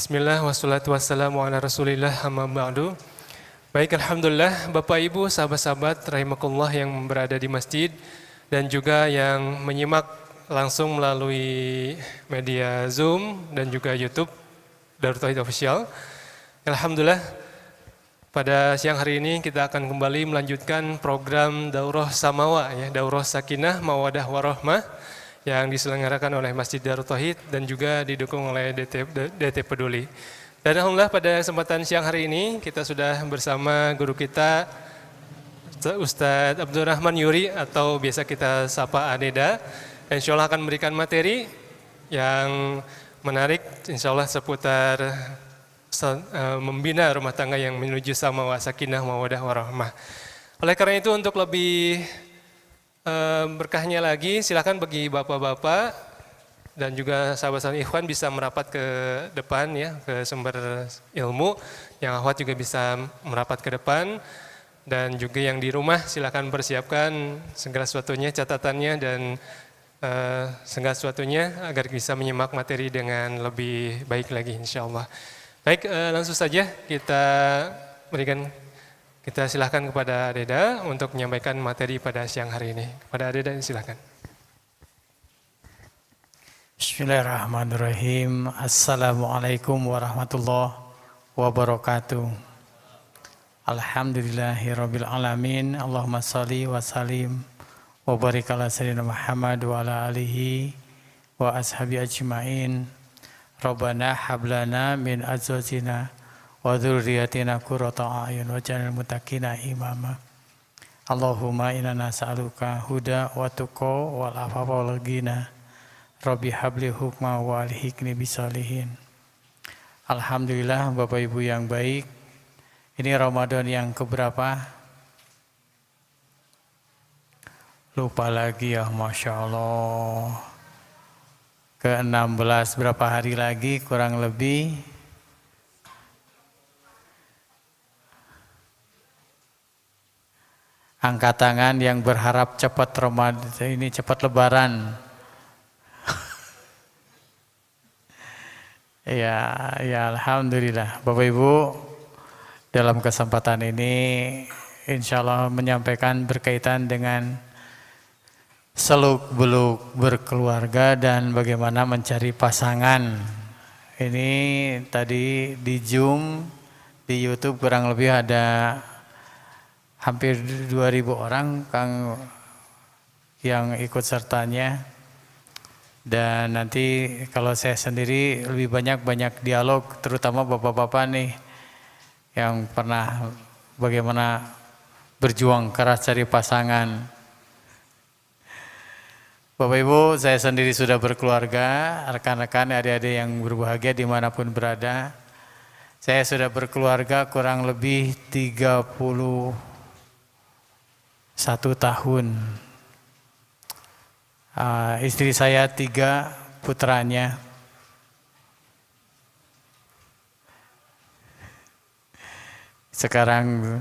Bismillah wassalatu wassalamu ala rasulillah amma ba'du. Baik, Alhamdulillah Bapak Ibu, sahabat-sahabat rahimakumullah yang berada di masjid dan juga yang menyimak langsung melalui media Zoom dan juga YouTube Darut Tauhid Official. Alhamdulillah pada siang hari ini kita akan kembali melanjutkan program Daurah Samawa, Daurah Sakinah Mawadah Warahmah yang diselenggarakan oleh Masjid Darut Tauhid dan juga didukung oleh DT Peduli. Dan alhamdulillah pada kesempatan siang hari ini kita sudah bersama guru kita Ustadz Abdurrahman Yuri atau biasa kita sapa Adeda. Insya Allah akan memberikan materi yang menarik, insya Allah seputar membina rumah tangga yang menuju Samawa Sakinah Mawadah Warahmah. Oleh karena itu untuk lebih berkahnya lagi, silakan bagi bapak-bapak dan juga sahabat-sahabat ikhwan bisa merapat ke depan ya, ke sumber ilmu. Yang akhwat juga bisa merapat ke depan, dan juga yang di rumah silakan persiapkan segala sesuatunya, catatannya dan segala sesuatunya agar bisa menyimak materi dengan lebih baik lagi insyaallah. Baik, langsung saja kita silahkan kepada Adeda untuk menyampaikan materi pada siang hari ini. Kepada Adeda silahkan. Bismillahirrahmanirrahim. Assalamualaikum warahmatullahi wabarakatuh. Alhamdulillahirabbil alamin. Allahumma shalli wa sallim wa barik ala sayyidina Muhammad wa ala alihi wa ashabi ajmain. Rabbana hablana min azwajina wa dzurriyyatina qurrata a'yun waj'alna muttaqina imama. Allahumma inna nas'aluka huda wa tuqa wal afafa wal ghina. Rabbi habli hukma wa alhiqni bisalihin. Alhamdulillah Bapak Ibu yang baik, ini Ramadan yang keberapa? Lupa lagi ya, Masya Allah. Ke-16, berapa hari lagi kurang lebih? Angkat tangan yang berharap cepat Ramadan ini, cepat Lebaran. Ya Alhamdulillah. Bapak Ibu, dalam kesempatan ini insya Allah menyampaikan berkaitan dengan seluk-beluk berkeluarga dan bagaimana mencari pasangan. Ini tadi di Zoom, di YouTube kurang lebih ada hampir 2.000 orang Kang yang ikut sertanya. Dan nanti kalau saya sendiri lebih banyak dialog, terutama bapak-bapak nih yang pernah bagaimana berjuang keras cari pasangan. Bapak Ibu, saya sendiri sudah berkeluarga, rekan-rekan adik-adik yang berbahagia dimanapun berada. Saya sudah berkeluarga kurang lebih 31 tahun. Istri saya 3 putranya. Sekarang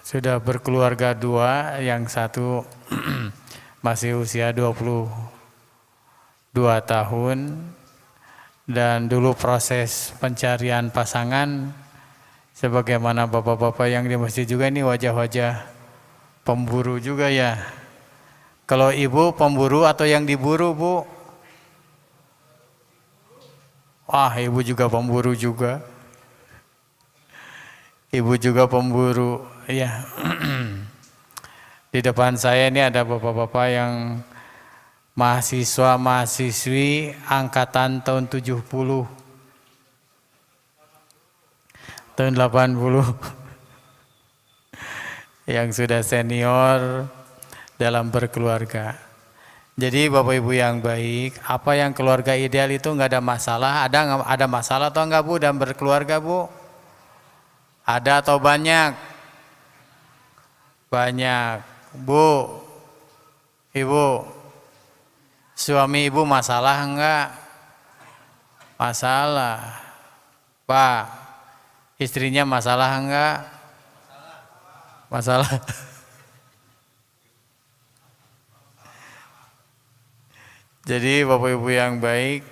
sudah berkeluarga 2, yang satu masih usia 22 tahun. Dan dulu proses pencarian pasangan, sebagaimana bapak-bapak yang di masjid juga ini wajah-wajah pemburu juga ya. Kalau ibu pemburu atau yang diburu, Bu? Wah, ibu juga pemburu juga. Ibu juga pemburu, ya. Di depan saya ini ada bapak-bapak yang mahasiswa-mahasiswi angkatan tahun 70, tahun 80, yang sudah senior dalam berkeluarga. Jadi Bapak Ibu yang baik, apa yang keluarga ideal itu nggak ada masalah. Ada masalah atau enggak Bu dalam berkeluarga, Bu? Ada atau banyak? Banyak. Bu, Ibu, suami Ibu masalah enggak? Masalah. Pak, istrinya masalah enggak? Masalah. Jadi Bapak Ibu yang baik,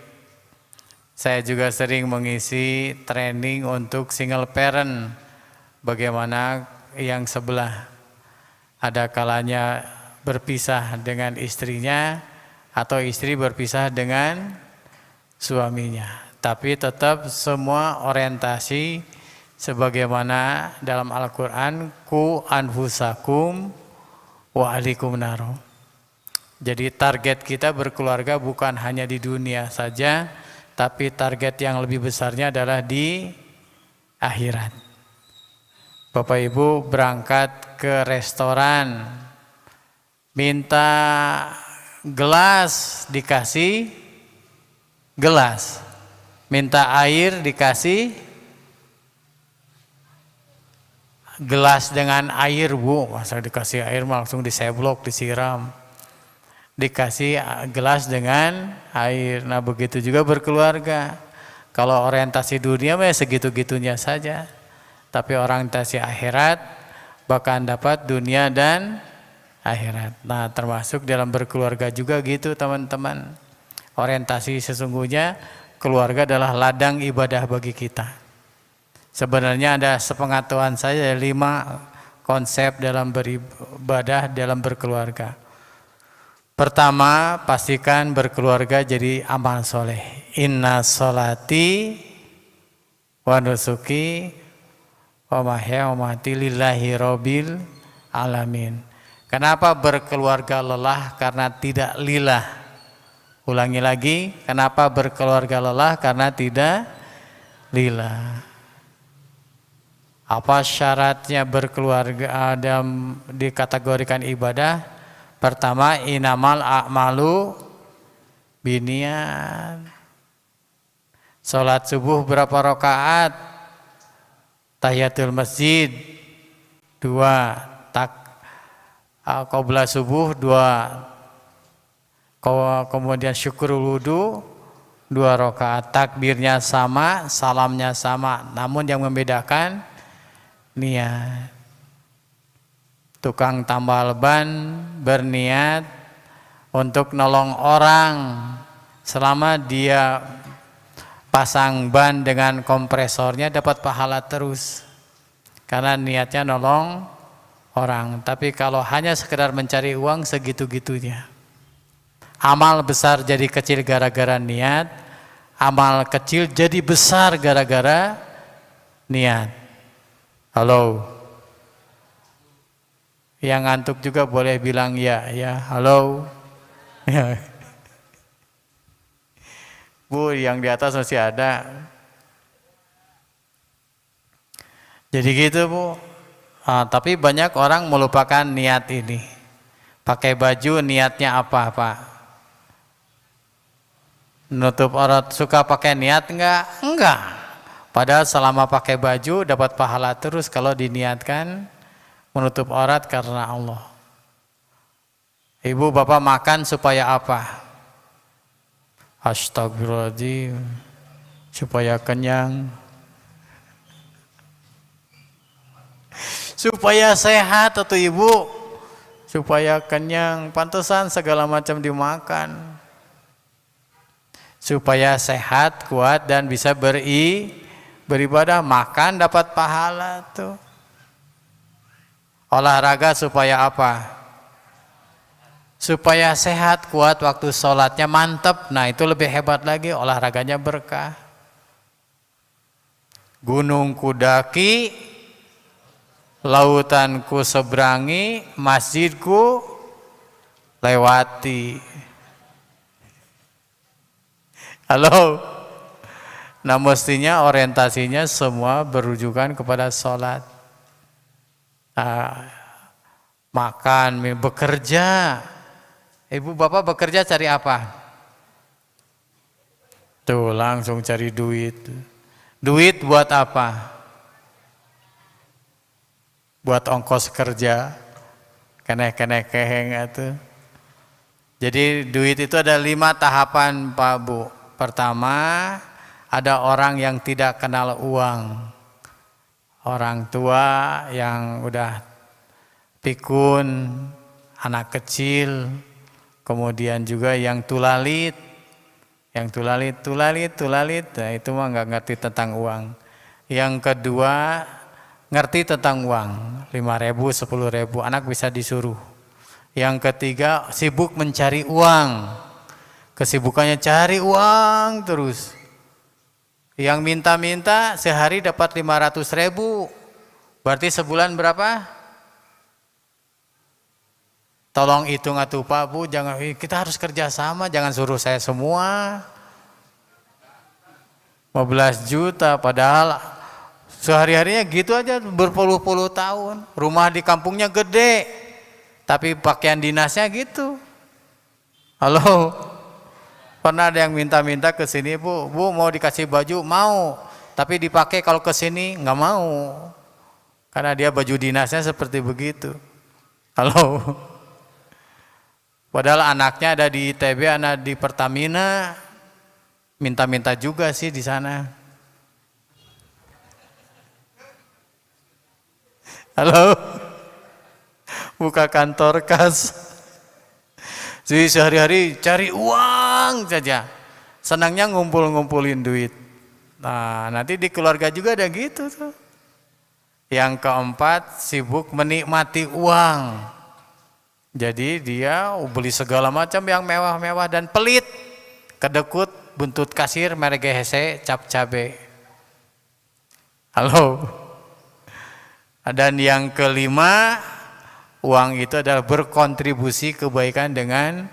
Saya juga sering mengisi training untuk single parent. Bagaimana yang sebelah ada kalanya berpisah dengan istrinya atau istri berpisah dengan suaminya. Tapi tetap semua orientasi sebagaimana dalam Al-Quran, ku anfusakum wa ahlikum naro. Jadi target kita berkeluarga bukan hanya di dunia saja, tapi target yang lebih besarnya adalah di akhirat. Bapak Ibu berangkat ke restoran, minta gelas dikasih gelas, minta air dikasih gelas dengan air, Bu. Masa dikasih air langsung diseblok, disiram. Dikasih gelas dengan air. Nah, begitu juga berkeluarga. Kalau orientasi dunia mah segitu-gitunya saja. Tapi orientasi akhirat bahkan dapat dunia dan akhirat. Nah, termasuk dalam berkeluarga juga gitu, teman-teman. Orientasi sesungguhnya keluarga adalah ladang ibadah bagi kita. Sebenarnya ada sepengetahuan saya 5 konsep dalam beribadah dalam berkeluarga. Pertama, pastikan berkeluarga jadi amal soleh. Inna sholati wa nusuki wa mahya wa mati lillahi rabbil alamin. Kenapa berkeluarga lelah? Karena tidak lillah. Ulangi lagi, kenapa berkeluarga lelah? Karena tidak lillah. Apa syaratnya berkeluarga dan dikategorikan ibadah? Pertama, inamal a'malu biniyat. Salat subuh berapa rakaat? Tahiyatul masjid 2, qabla subuh 2, kemudian syukurul wudu 2 rakaat. Takbirnya sama, salamnya sama, namun yang membedakan niat. Tukang tambal ban berniat untuk nolong orang, selama dia pasang ban dengan kompresornya dapat pahala terus karena niatnya nolong orang. Tapi kalau hanya sekedar mencari uang, segitu-gitunya. Amal besar jadi kecil gara-gara niat, amal kecil jadi besar gara-gara niat. Halo, yang ngantuk juga boleh bilang ya, ya, halo. Bu, yang di atas masih ada. Jadi gitu, Bu. Tapi banyak orang melupakan niat ini. Pakai baju niatnya apa, Pak? Nutup aurat, suka pakai niat enggak? Enggak. Padahal selama pakai baju dapat pahala terus kalau diniatkan menutup aurat karena Allah. Ibu bapak makan supaya apa? Astagfirullahaladzim, supaya kenyang, supaya sehat atau ibu, supaya kenyang. Pantesan segala macam dimakan, supaya sehat, kuat dan bisa beribadah. Makan dapat pahala tuh. Olahraga supaya apa? Supaya sehat, kuat, waktu sholatnya mantep. Nah itu lebih hebat lagi, olahraganya berkah. Gunung kudaki, lautanku seberangi, masjidku lewati. Halo. Nah mestinya orientasinya semua berujukan kepada sholat. Makan, bekerja. Ibu bapak bekerja cari apa? Tuh langsung cari duit. Duit buat apa? Buat ongkos kerja. Keneh-keneh-keheng itu. Jadi duit itu ada 5 tahapan Pak Bu. Pertama, ada orang yang tidak kenal uang. Orang tua yang udah pikun, anak kecil, kemudian juga yang tulalit, Yang tulalit, nah itu mah nggak ngerti tentang uang. Yang kedua ngerti tentang uang, 5.000, 10.000, anak bisa disuruh. Yang ketiga sibuk mencari uang, kesibukannya cari uang terus. Yang minta-minta sehari dapat 500.000, berarti sebulan berapa? Tolong hitung atuh Pak Bu, jangan, kita harus kerja sama, jangan suruh saya semua. 15 juta padahal sehari-harinya gitu aja berpuluh-puluh tahun. Rumah di kampungnya gede, tapi pakaian dinasnya gitu. Halo, pernah ada yang minta-minta ke sini, Bu mau dikasih baju, mau, tapi dipakai kalau ke sini nggak mau, karena dia baju dinasnya seperti begitu. Halo. Padahal anaknya ada di ITB, anak di Pertamina, minta-minta juga sih di sana. Halo, buka kantor kas. Jadi sehari-hari cari uang saja, senangnya ngumpul-ngumpulin duit. Nah, nanti di keluarga juga ada gitu tuh. Yang keempat, sibuk menikmati uang. Jadi dia beli segala macam yang mewah-mewah dan pelit, kedekut, buntut kasir, merek GHC, cap cabe. Halo. Dan yang kelima, uang itu adalah berkontribusi kebaikan dengan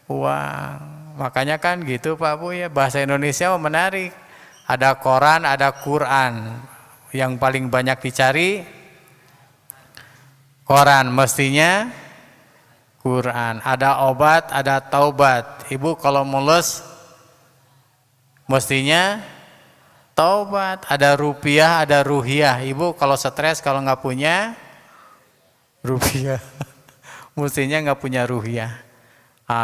uang. Makanya kan gitu Pak Bu ya, bahasa Indonesia menarik. Ada koran, ada Quran. Yang paling banyak dicari koran, mestinya Quran. Ada obat, ada taubat. Ibu kalau mulus mestinya taubat. Ada rupiah, ada ruhiyah. Ibu kalau stres, kalau nggak punya rupiah, mestinya nggak punya ruhiyah.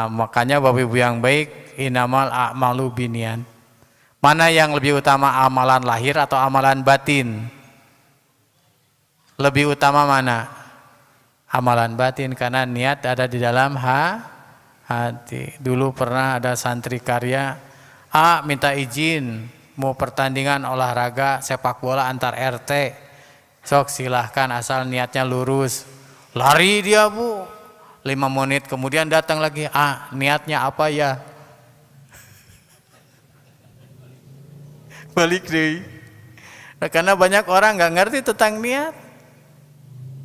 Makanya Bapak Ibu yang baik, inamal a'malu binian. Mana yang lebih utama, amalan lahir atau amalan batin? Lebih utama mana? Amalan batin, karena niat ada di dalam hati. Dulu pernah ada santri karya, minta izin mau pertandingan olahraga sepak bola antar RT. Sok silahkan asal niatnya lurus. Lari dia Bu, 5 menit kemudian datang lagi, niatnya apa ya? Balik deh. Nah, karena banyak orang nggak ngerti tentang niat.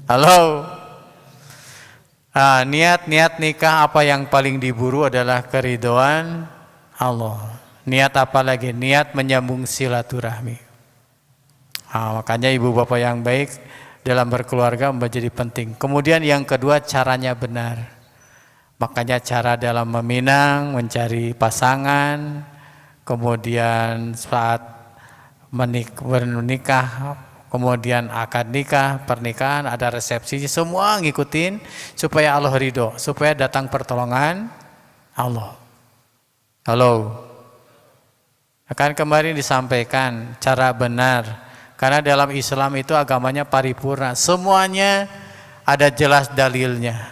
Halo. Niat nikah apa yang paling diburu adalah keridhaan Allah. Niat apa lagi? Niat menyambung silaturahmi. Makanya ibu bapak yang baik dalam berkeluarga menjadi penting. Kemudian yang kedua, caranya benar. Makanya cara dalam meminang, mencari pasangan, kemudian saat menikah, kemudian akad nikah, pernikahan, ada resepsi, semua ngikutin supaya Allah ridho, supaya datang pertolongan Allah. Halo. Akan kemarin disampaikan cara benar, karena dalam Islam itu agamanya paripurna, semuanya ada jelas dalilnya.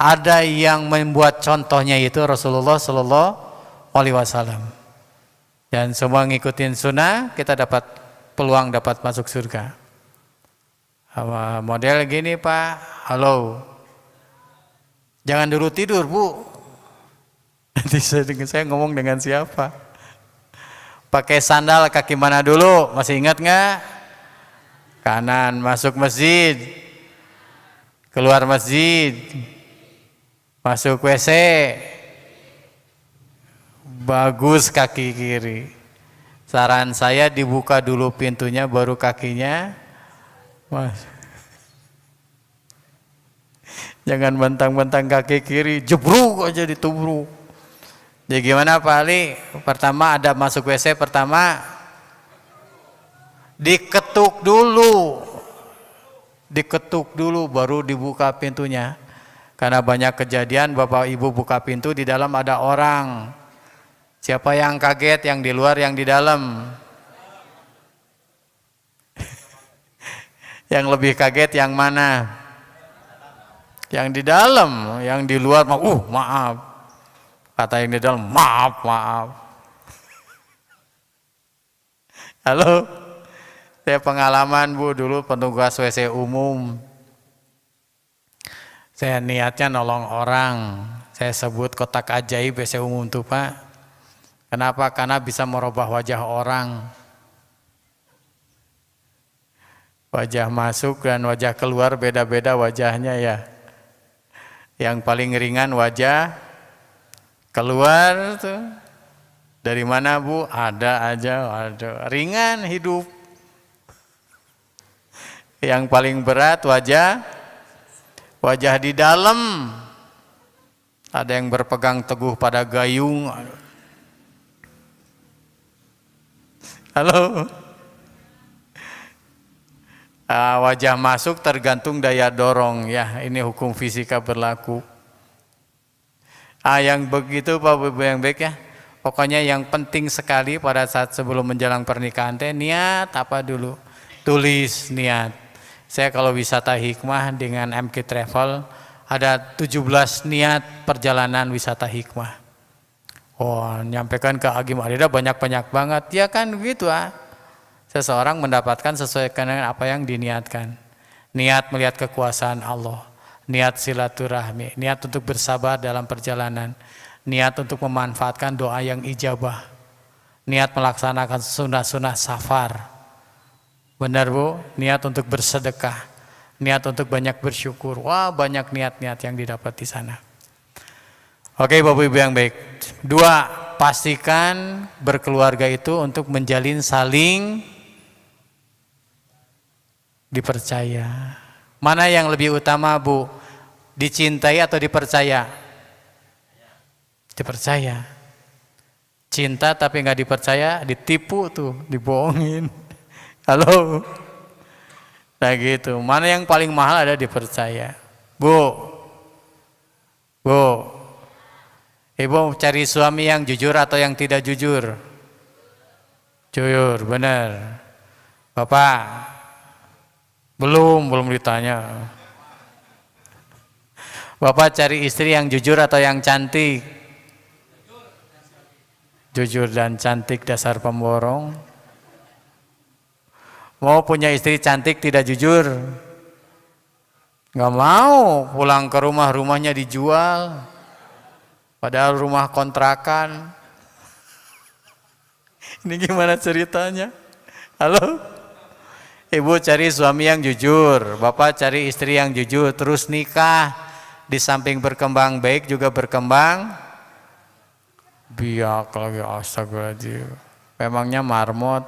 Ada yang membuat contohnya itu Rasulullah Sallallahu Alaihi Wasallam. Dan semua ngikutin sunnah, kita dapat peluang dapat masuk surga. Model gini Pak, halo, jangan dulu tidur Bu. Nanti saya ngomong dengan siapa? Pakai sandal kaki mana dulu? Masih ingat nggak? Kanan, masuk masjid, keluar masjid, masuk WC, bagus kaki kiri. Saran saya dibuka dulu pintunya baru kakinya. Jangan bentang-bentang kaki kiri, jebruk aja ditubruk. Jadi gimana Pak Ali? Pertama ada masuk WC, pertama diketuk dulu baru dibuka pintunya. Karena banyak kejadian Bapak Ibu buka pintu, di dalam ada orang. Siapa yang kaget, yang di luar, yang di dalam? Yang lebih kaget yang mana? Yang di dalam. Yang di luar, maaf. Kata yang di dalam, maaf. Halo, saya pengalaman Bu, dulu petugas WC umum. Saya niatnya nolong orang. Saya sebut kotak ajaib WC umum itu Pak. Kenapa? Karena bisa merubah wajah orang. Wajah masuk dan wajah keluar beda-beda wajahnya ya. Yang paling ringan wajah keluar tuh. Dari mana Bu? Ada aja, ada. Ringan hidup. Yang paling berat wajah di dalam. Ada yang berpegang teguh pada gayung. Halo. Wajah masuk tergantung daya dorong ya. Ini hukum fisika berlaku. Yang begitu Pak Ibu yang baik ya. Pokoknya yang penting sekali pada saat sebelum menjelang pernikahan niat apa dulu? Tulis niat. Saya kalau wisata hikmah dengan MK Travel ada 17 niat perjalanan wisata hikmah. Oh, nyampaikan ke Agim Arida banyak-banyak banget. Ya kan begitu Seseorang mendapatkan sesuai dengan apa yang diniatkan. Niat melihat kekuasaan Allah, niat silaturahmi, niat untuk bersabar dalam perjalanan, niat untuk memanfaatkan doa yang ijabah, niat melaksanakan sunnah-sunnah safar. Benar Bu, niat untuk bersedekah, niat untuk banyak bersyukur. Wah, banyak niat-niat yang didapat di sana. Oke Bapak Ibu yang baik. 2, pastikan berkeluarga itu untuk menjalin saling dipercaya. Mana yang lebih utama Bu? Dicintai atau dipercaya? Dipercaya. Cinta tapi nggak dipercaya, ditipu tuh, dibohongin. Halo. Nah gitu. Mana yang paling mahal ada dipercaya. Bu. Ibu cari suami yang jujur atau yang tidak jujur? Jujur, benar. Bapak? Belum ditanya. Bapak cari istri yang jujur atau yang cantik? Jujur dan cantik dasar pemborong. Mau punya istri cantik tidak jujur? Nggak mau, pulang ke rumahnya dijual. Padahal rumah kontrakan. Ini gimana ceritanya? Halo? Ibu cari suami yang jujur, bapak cari istri yang jujur, terus nikah. Di samping berkembang baik juga berkembang biak lagi, astagfirullahaladzim. Memangnya marmot.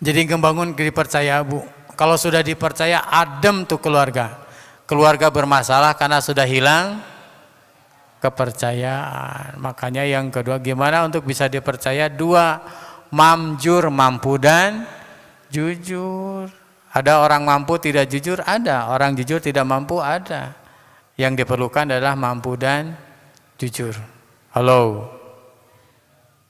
Jadi ngebangun dipercaya Bu. Kalau sudah dipercaya adem tuh keluarga. Keluarga bermasalah karena sudah hilang kepercayaan. Makanya yang kedua, gimana untuk bisa dipercaya? 2, mamjur, mampu dan jujur. Ada orang mampu tidak jujur? Ada. Orang jujur tidak mampu? Ada. Yang diperlukan adalah mampu dan jujur. Halo.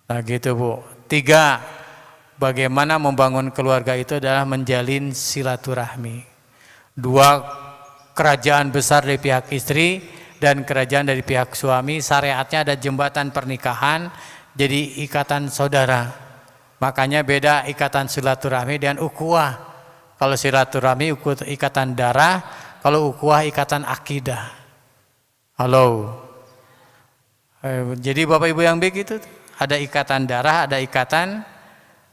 Nah gitu Bu. 3, bagaimana membangun keluarga itu adalah menjalin silaturahmi. 2, kerajaan besar dari pihak istri dan kerajaan dari pihak suami. Syariatnya ada jembatan pernikahan, jadi ikatan saudara. Makanya beda ikatan silaturahmi dan ukhuwah. Kalau silaturahmi ikatan darah, kalau ukhuwah ikatan akidah. Halo. Jadi Bapak Ibu yang begitu, ada ikatan darah, ada ikatan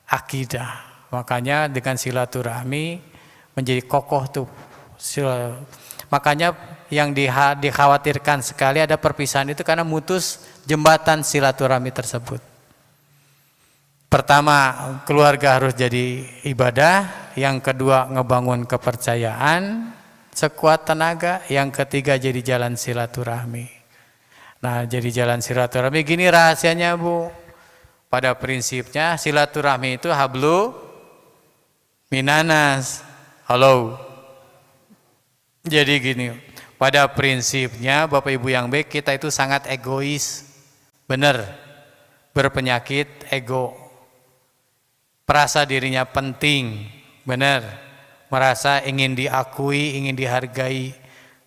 akidah. Makanya dengan silaturahmi menjadi kokoh tuh. Makanya yang dikhawatirkan sekali ada perpisahan itu karena mutus jembatan silaturahmi tersebut. Pertama, keluarga harus jadi ibadah. Yang kedua, ngebangun kepercayaan sekuat tenaga. Yang ketiga, jadi jalan silaturahmi. Nah, jadi jalan silaturahmi gini rahasianya Bu. Pada prinsipnya silaturahmi itu hablu minanas. Halo. Jadi gini, pada prinsipnya Bapak Ibu yang baik, kita itu sangat egois. Benar. Berpenyakit ego. Merasa dirinya penting, benar. Merasa ingin diakui, ingin dihargai.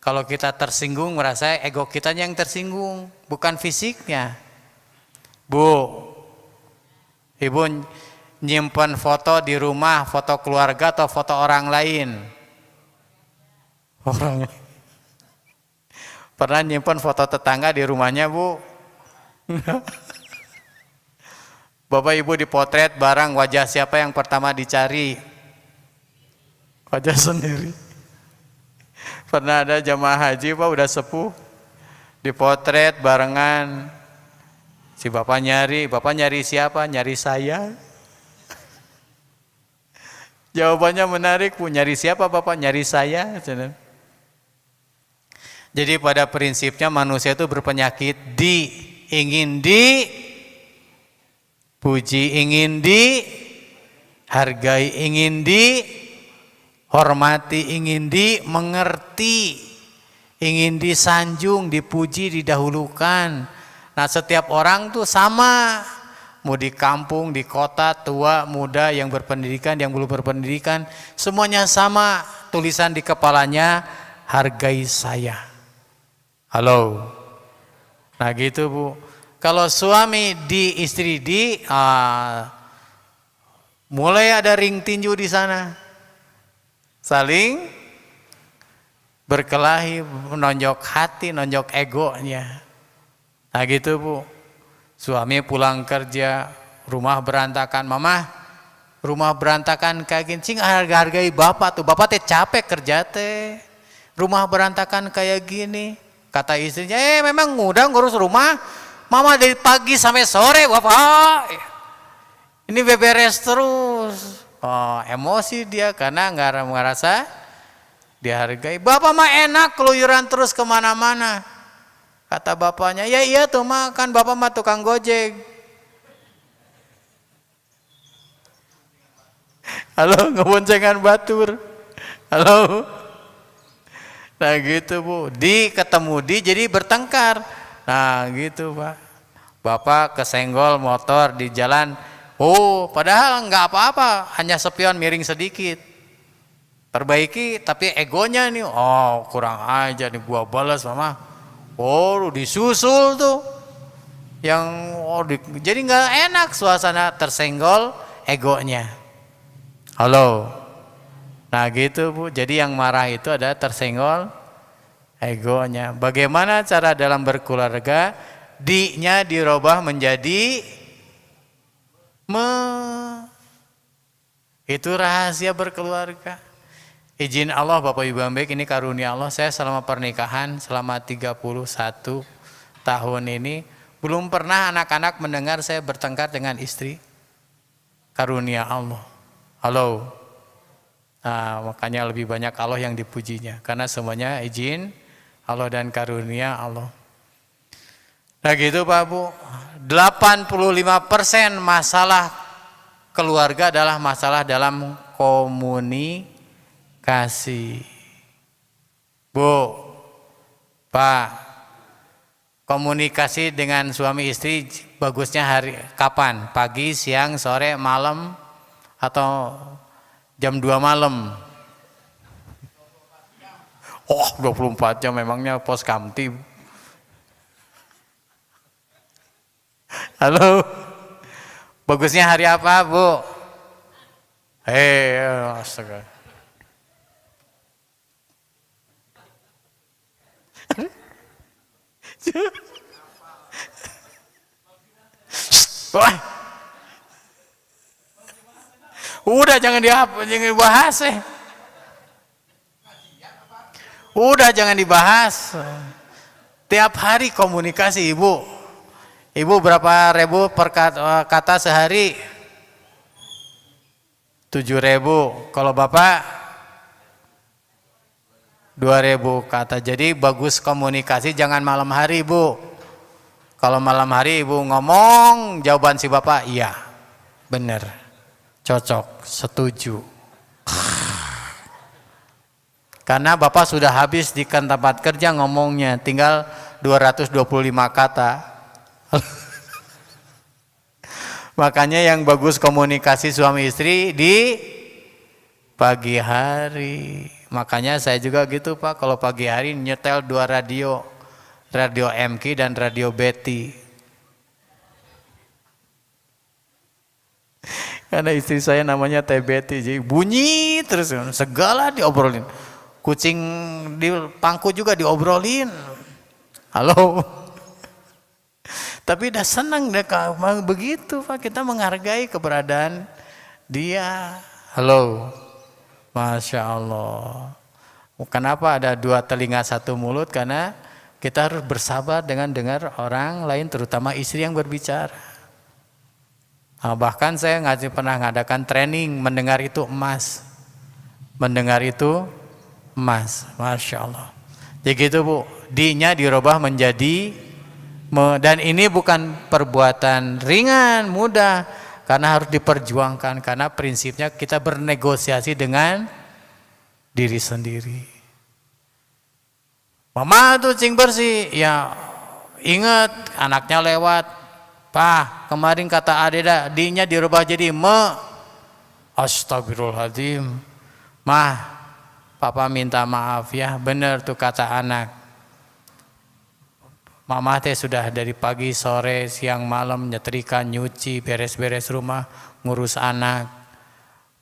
Kalau kita tersinggung, merasa ego kitanya yang tersinggung, bukan fisiknya. Bu, Ibu nyimpen foto di rumah, foto keluarga atau foto orang lain? Orang. Pernah nyimpen foto tetangga di rumahnya, Bu? Bapak Ibu dipotret barang, wajah siapa yang pertama dicari? Wajah sendiri. Pernah ada jamaah haji, Pak, udah sepuh, dipotret barengan. Si bapak nyari siapa? Nyari saya. Jawabannya menarik, Bu. Nyari siapa Bapak? Nyari saya. Jadi pada prinsipnya manusia itu berpenyakit ingin dipuji, ingin dihargai, ingin dihormati, ingin dimengerti, ingin disanjung, dipuji, didahulukan. Nah, setiap orang tuh sama, mau di kampung, di kota, tua, muda, yang berpendidikan, yang belum berpendidikan, semuanya sama. Tulisan di kepalanya, hargai saya. Halo. Nah gitu, Bu. Kalau suami di, istri di, mulai ada ring tinju di sana. Saling berkelahi, menonjok hati, nonjok egonya. Nah gitu, Bu. Suami pulang kerja, rumah berantakan. Mama, rumah berantakan kayak gini. Cing, hargai bapak tuh. Bapak teh capek kerja teh. Rumah berantakan kayak gini. Kata istrinya, memang mudah ngurus rumah. Mama dari pagi sampai sore, Bapak. Ini beberes terus. Oh, emosi dia karena nggak merasa dihargai. Bapak mah enak keluyuran terus kemana-mana. Kata bapaknya, ya iya tuh mah, kan bapak mah tukang gojek. Halo, ngeboncengan batur. Halo. Nah gitu, Bu. Ketemu jadi bertengkar. Nah gitu, Pak. Bapak kesenggol motor di jalan. Oh, padahal nggak apa-apa, hanya spion miring sedikit. Perbaiki, tapi egonya nih, oh kurang aja nih, gua balas Mama. Oh, disusul tuh. Jadi nggak enak, suasana tersenggol egonya. Halo. Nah gitu, Bu. Jadi yang marah itu ada tersenggol egonya. Bagaimana cara dalam berkeluarga? Di-nya dirubah menjadi itu rahasia berkeluarga. Izin Allah, Bapak Ibu yang baik, ini karunia Allah. Saya selama pernikahan selama 31 tahun ini belum pernah anak-anak mendengar saya bertengkar dengan istri. Karunia Allah. Halo. Nah, makanya lebih banyak Allah yang dipujinya, karena semuanya izin Allah dan karunia Allah. Nah gitu Pak Bu, 85% masalah keluarga adalah masalah dalam komunikasi. Bu, Pak, komunikasi dengan suami istri bagusnya hari kapan? Pagi, siang, sore, malam, atau jam 2 malam? Oh, 24 jam memangnya pos kamtib. Halo. Bagusnya hari apa, Bu? Astaga. Udah jangan dibahas . Udah jangan dibahas. Tiap hari komunikasi Ibu. Ibu berapa ribu per kata sehari? 7.000. Kalau Bapak 2.000 kata. Jadi bagus komunikasi, jangan malam hari Ibu. Kalau malam hari Ibu ngomong, jawaban si Bapak iya, bener, cocok, setuju. Karena Bapak sudah habis di tempat kerja ngomongnya, tinggal 225 kata. Makanya yang bagus komunikasi suami istri di pagi hari. Makanya saya juga gitu Pak, kalau pagi hari nyetel 2 radio. Radio MK dan radio Betty. Karena istri saya namanya Teh Betty, jadi bunyi terus, segala diobrolin. Kucing di pangku juga diobrolin. Halo. Tapi udah senang deh begitu Pak, kita menghargai keberadaan dia. Halo. Masya Allah. Kenapa ada dua telinga satu mulut? Karena kita harus bersabar dengan dengar orang lain, terutama istri yang berbicara. Nah, bahkan saya pernah ngadakan training, mendengar itu emas. Mendengar itu emas. Masya Allah. Jadi gitu Bu, D-nya dirubah menjadi dan ini bukan perbuatan ringan, mudah, karena harus diperjuangkan, karena prinsipnya kita bernegosiasi dengan diri sendiri. Mama tuh cing bersih, ya ingat anaknya lewat. Pak, kemarin kata Adeda, D-nya dirubah jadi me. Astagfirullahaladzim. Mah, Papa minta maaf ya, bener tuh kata anak. Mama teh sudah dari pagi, sore, siang, malam nyetrika, nyuci, beres-beres rumah, ngurus anak.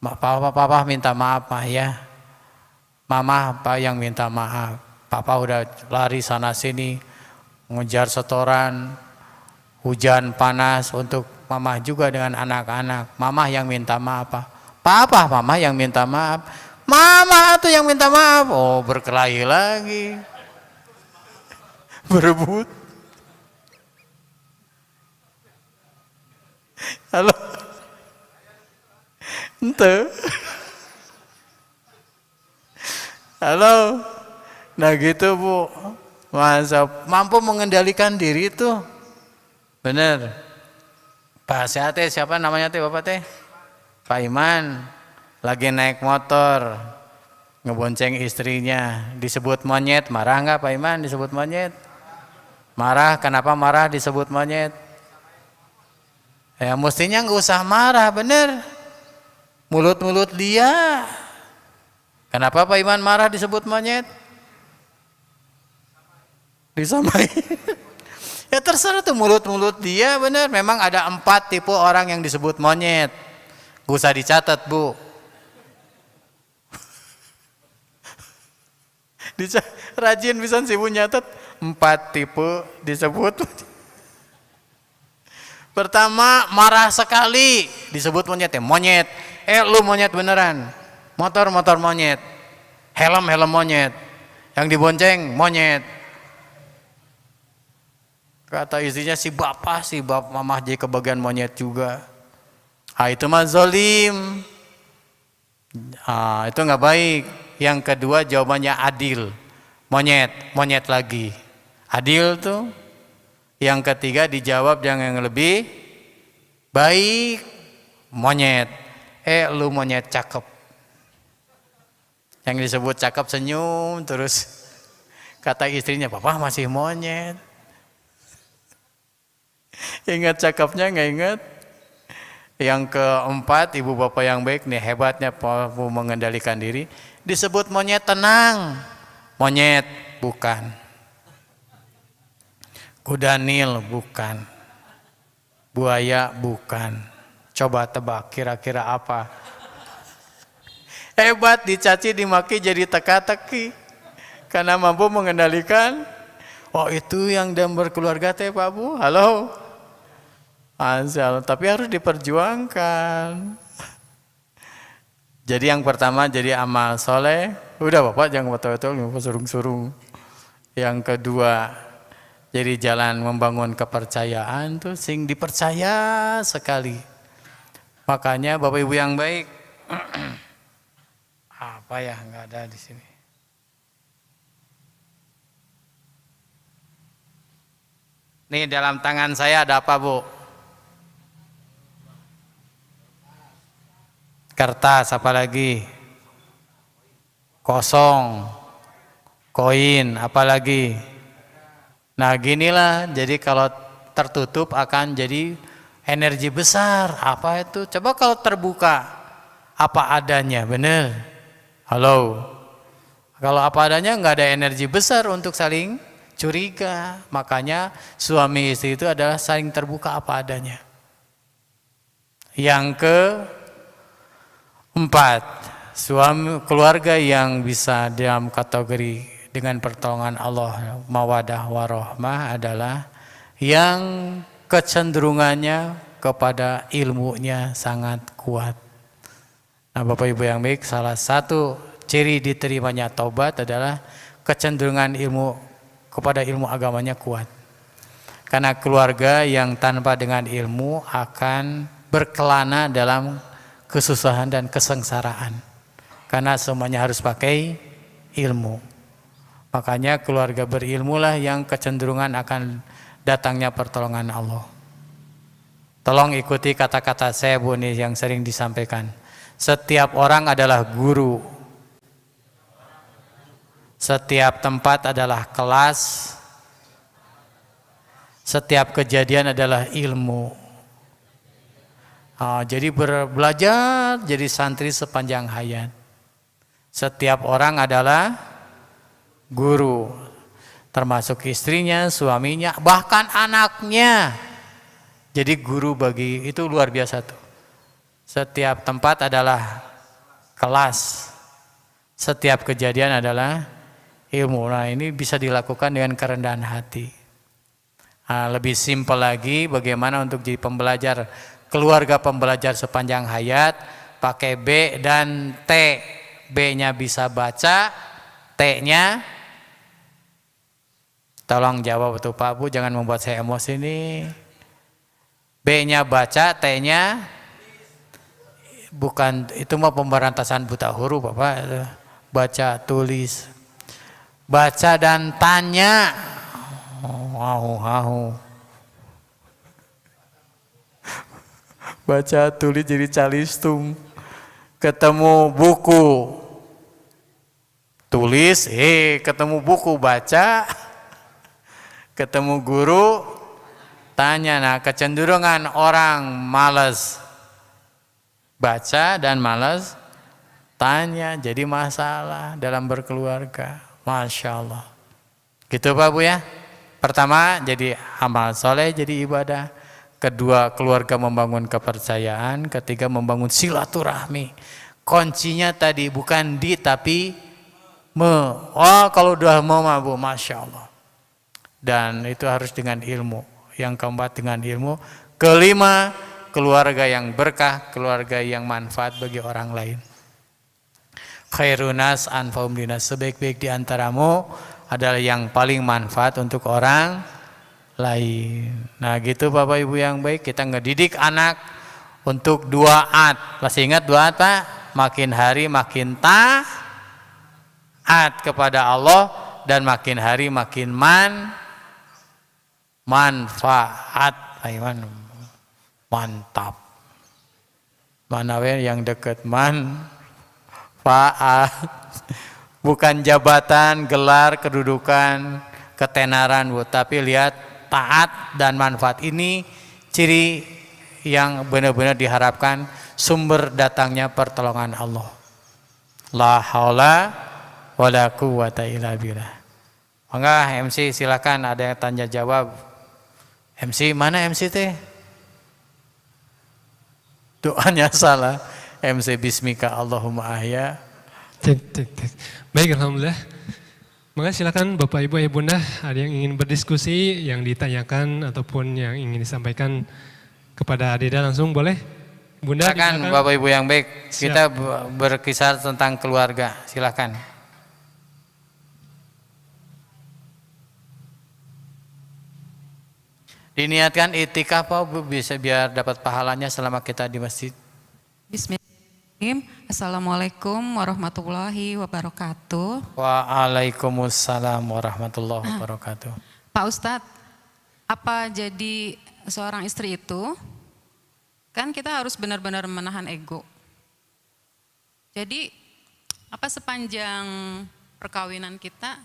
Papa minta maaf Mah ya. Mama apa yang minta maaf. Papa udah lari sana sini, ngejar setoran, hujan panas untuk Mama juga dengan anak-anak. Mama yang minta maaf Pak. Papa, Mama yang minta maaf. Mama tuh yang minta maaf. Oh, berkelahi lagi. Berebut. Halo. Ente. Halo. Nah gitu Bu. Masa mampu mengendalikan diri tuh. Bener. Pak Sehat siapa namanya teh Bapak teh? Pak Iman. Lagi naik motor. Ngebonceng istrinya. Disebut monyet. Marah nggak Pak Iman disebut monyet? Marah. Kenapa marah disebut monyet? Ya mestinya nggak usah marah, bener. Mulut-mulut dia. Kenapa Pak Iman marah disebut monyet? Disamai. Ya terserah tuh mulut-mulut dia, bener. Memang ada 4 tipe orang yang disebut monyet. Gak usah dicatat Bu. Rajin bisa sih Bu nyatet 4 tipe disebut. Pertama, marah sekali disebut monyet ya, monyet. Lu monyet beneran. Motor monyet. Helm monyet. Yang dibonceng monyet. Kata istrinya si bapak mamah jadi kebagian monyet juga. Itu mah zolim. Itu nggak baik. Yang kedua jawabannya adil. Monyet lagi. Adil tuh. Yang ketiga dijawab yang lebih baik, monyet. Lu monyet cakep. Yang disebut cakep senyum terus kata istrinya, Papa masih monyet. Ingat cakepnya nggak ingat? Yang keempat, ibu bapak yang baik nih, hebatnya mengendalikan diri. Disebut monyet tenang. Monyet bukan. Kuda Nil bukan. Buaya bukan. Coba tebak kira-kira apa? Hebat, dicaci dimaki jadi teka-teki. Karena mampu mengendalikan. Oh itu yang dan berkeluarga teh Pak Bu. Halo. Asal, tapi harus diperjuangkan. Jadi yang pertama jadi amal soleh. Udah Bapak jangan betul-betul surung-surung. Yang kedua jadi jalan membangun kepercayaan tuh sing dipercaya sekali. Makanya Bapak Ibu yang baik. Apa ya nggak ada di sini. Nih dalam tangan saya ada apa Bu? Kertas, apa lagi? Kosong. Koin, apa lagi? Nah ginilah, jadi kalau tertutup akan jadi energi besar. Apa itu? Coba kalau terbuka, apa adanya, bener? Halo? Kalau apa adanya nggak ada energi besar untuk saling curiga. Makanya suami istri itu adalah saling terbuka apa adanya. Yang 4. Suami keluarga yang bisa dalam kategori dengan pertolongan Allah mawadah warahmah adalah yang kecenderungannya kepada ilmunya sangat kuat. Nah, Bapak Ibu yang baik, salah satu ciri diterimanya taubat adalah kecenderungan ilmu kepada ilmu agamanya kuat. Karena keluarga yang tanpa dengan ilmu akan berkelana dalam kesusahan dan kesengsaraan. Karena semuanya harus pakai ilmu. Makanya keluarga berilmulah yang kecenderungan akan datangnya pertolongan Allah. Tolong ikuti kata-kata saya Bu nih yang sering disampaikan. Setiap orang adalah guru. Setiap tempat adalah kelas. Setiap kejadian adalah ilmu. Jadi belajar jadi santri sepanjang hayat. Setiap orang adalah guru, termasuk istrinya, suaminya, bahkan anaknya. Jadi guru bagi itu luar biasa tuh. Setiap tempat adalah kelas. Setiap kejadian adalah ilmu. Nah, ini bisa dilakukan dengan kerendahan hati. Lebih simpel lagi bagaimana untuk jadi pembelajar, keluarga pembelajar sepanjang hayat, pakai B dan T. B-nya bisa baca, T-nya tolong jawab tuh Pak Bu, jangan membuat saya emosi nih. B-nya baca, T-nya bukan, itu mah pemberantasan buta huruf Bapak. Baca, tulis. Baca dan tanya. Baca, tulis jadi calistung. Ketemu buku, tulis, ketemu buku baca, ketemu guru tanya. Nah, kecenderungan orang malas baca dan malas tanya jadi masalah dalam berkeluarga. Masya Allah. Gitu Pak Bu ya. Pertama jadi amal soleh, jadi ibadah. Kedua, keluarga membangun kepercayaan. Ketiga, membangun silaturahmi. Kuncinya tadi bukan di tapi me. Kalau udah mau Bu, Masya Allah. Dan itu harus dengan ilmu. Yang keempat dengan ilmu. Kelima, keluarga yang berkah, keluarga yang manfaat bagi orang lain. Khairunas anfa'um linas, sebaik-baik di antaramu adalah yang paling manfaat untuk orang lain. Nah gitu Bapak Ibu yang baik, kita ngedidik anak untuk duaat. Masih ingat duaat Pak? Makin hari makin taat kepada Allah dan makin hari makin manfaat. Mantap. Mana yang deket manfaat. Bukan jabatan, gelar, kedudukan, ketenaran Bu, tapi lihat taat dan manfaat. Ini ciri yang benar-benar diharapkan sumber datangnya pertolongan Allah. La haula wala quwwata illa billah. Mangga MC silakan, ada yang tanya jawab. MC mana MC teh? Doanya salah. MC bismika Allahumma ahya. Baik, alhamdulillah. Maka silakan Bapak Ibu Ayah Bunda, ada yang ingin berdiskusi, yang ditanyakan ataupun yang ingin disampaikan kepada Adeda langsung boleh. Bunda silakan Bapak Ibu yang baik. Siap. Kita berkisar tentang keluarga. Silakan. Diniatkan itikaf Pak Bu, bisa biar dapat pahalanya selama kita di masjid. Bismillahirrahmanirrahim. Assalamualaikum warahmatullahi wabarakatuh. Waalaikumsalam warahmatullahi wabarakatuh. Pak Ustadz, apa jadi seorang istri itu, kan kita harus benar-benar menahan ego. Jadi, apa sepanjang perkawinan kita,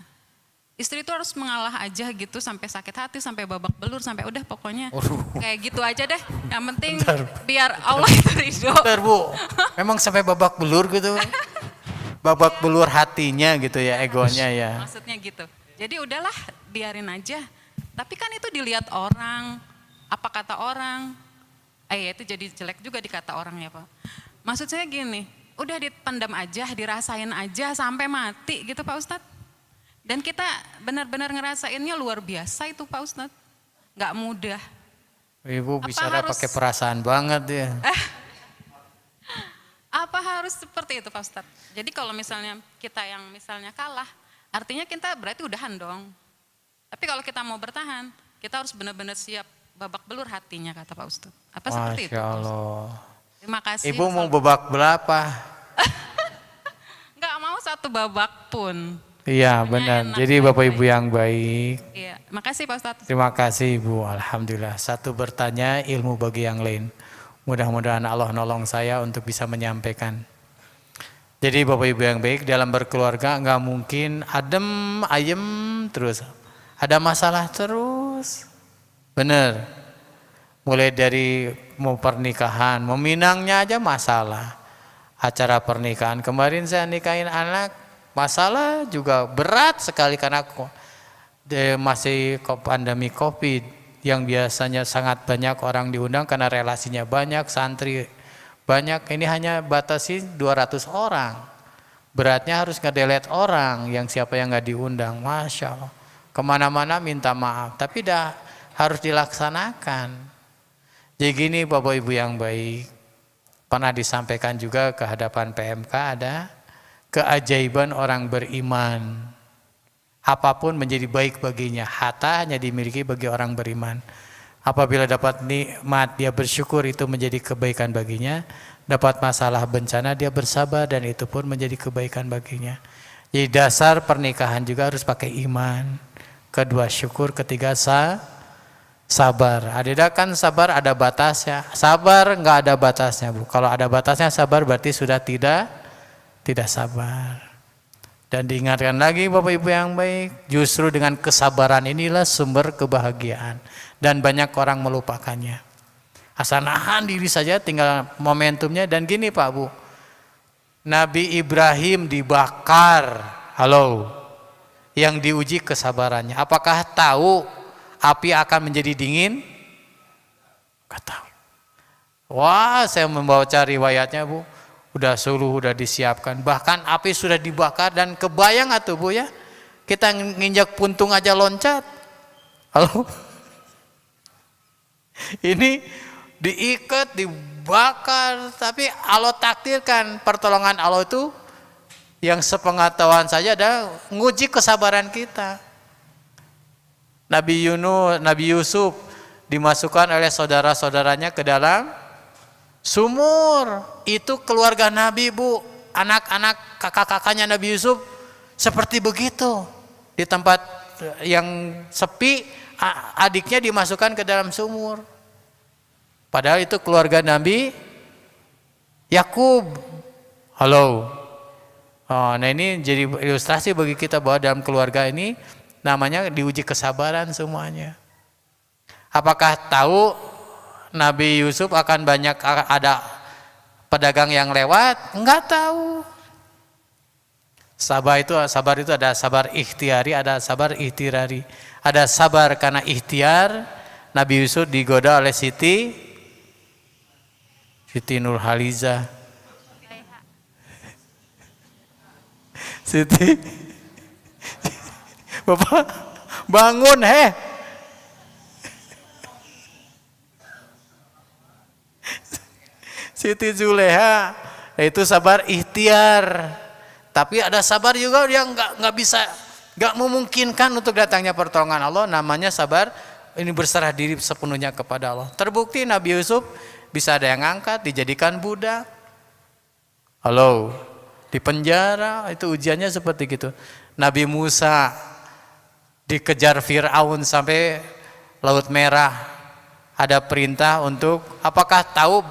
istri itu harus mengalah aja gitu sampai sakit hati, sampai babak belur, sampai udah pokoknya kayak gitu aja deh. Yang penting biar Allah itu ridho. Bentar Bu, memang sampai babak belur gitu? Babak belur hatinya gitu ya, egonya ya. Maksudnya gitu. Jadi udahlah biarin aja. Tapi kan itu dilihat orang, apa kata orang. Itu jadi jelek juga dikata orang ya Pak. Maksud saya gini, udah dipendam aja, dirasain aja sampai mati gitu Pak Ustadz. Dan kita benar-benar ngerasainnya luar biasa itu Pak Ustadz. Nggak mudah. Ibu bicara pakai perasaan banget ya. Apa harus seperti itu Pak Ustadz? Jadi kalau misalnya kita yang misalnya kalah, artinya kita berarti udahan dong. Tapi kalau kita mau bertahan, kita harus benar-benar siap babak belur hatinya kata Pak Ustadz. Apa seperti itu? Masya Allah. Terima kasih. Ibu mau babak berapa? Nggak mau satu babak pun. Iya benar. Jadi Bapak Ibu yang baik. Iya, makasih Pak Ustadz. Terima kasih Ibu. Alhamdulillah. Satu bertanya, ilmu bagi yang lain. Mudah-mudahan Allah nolong saya untuk bisa menyampaikan. Jadi Bapak Ibu yang baik, dalam berkeluarga nggak mungkin adem ayem terus. Ada masalah terus. Bener. Mulai dari mau pernikahan, meminangnya aja masalah. Acara pernikahan, kemarin saya nikahin anak, masalah juga berat sekali karena masih pandemi COVID yang biasanya sangat banyak orang diundang karena relasinya banyak, santri banyak. Ini hanya batasi 200 orang. Beratnya harus ngedelete orang yang siapa yang nggak diundang. Masya Allah. Kemana-mana minta maaf, tapi dah harus dilaksanakan. Jadi gini Bapak Ibu yang baik, pernah disampaikan juga ke hadapan PMK ada keajaiban orang beriman. Apapun menjadi baik baginya, harta hanya dimiliki bagi orang beriman. Apabila dapat nikmat dia bersyukur, itu menjadi kebaikan baginya. Dapat masalah bencana dia bersabar dan itu pun menjadi kebaikan baginya. Jadi dasar pernikahan juga harus pakai iman. Kedua syukur, ketiga sabar. Ada kan sabar ada batasnya. Sabar nggak ada batasnya Bu. Kalau ada batasnya sabar berarti sudah tidak sabar. Dan diingatkan lagi Bapak Ibu yang baik, justru dengan kesabaran inilah sumber kebahagiaan. Dan banyak orang melupakannya. Asal nahan diri saja tinggal momentumnya. Dan gini Pak Bu, Nabi Ibrahim dibakar, halo, yang diuji kesabarannya. Apakah tahu api akan menjadi dingin? Gak tahu. Wah, saya membaca riwayatnya Bu. Udah suruh, udah disiapkan. Bahkan api sudah dibakar dan kebayang atuh Bu ya. Kita nginjak puntung aja loncat. Halo? Ini diikat, dibakar. Tapi Allah takdirkan pertolongan Allah itu yang sepengetahuan saja ada nguji kesabaran kita. Nabi Yusuf dimasukkan oleh saudara-saudaranya ke dalam sumur. Itu keluarga Nabi Bu, anak-anak kakak-kakaknya Nabi Yusuf seperti begitu. Di tempat yang sepi, adiknya dimasukkan ke dalam sumur. Padahal itu keluarga Nabi Yakub. Halo. Oh, nah ini jadi ilustrasi bagi kita bahwa dalam keluarga ini namanya diuji kesabaran semuanya. Apakah tahu Nabi Yusuf akan banyak ada pedagang yang lewat? Enggak tahu. Sabar itu ada sabar ikhtiari, ada sabar ihtirari. Ada sabar karena ikhtiar. Nabi Yusuf digoda oleh Siti Nurhaliza. Siti, Bapak bangun Siti Zuleha, itu sabar ikhtiar. Tapi ada sabar juga yang nggak memungkinkan untuk datangnya pertolongan Allah. Namanya sabar ini berserah diri sepenuhnya kepada Allah. Terbukti Nabi Yusuf bisa ada yang angkat, dijadikan budak. Halo, di penjara itu ujiannya seperti gitu. Nabi Musa dikejar Fir'aun sampai Laut Merah. Ada perintah untuk apakah tahu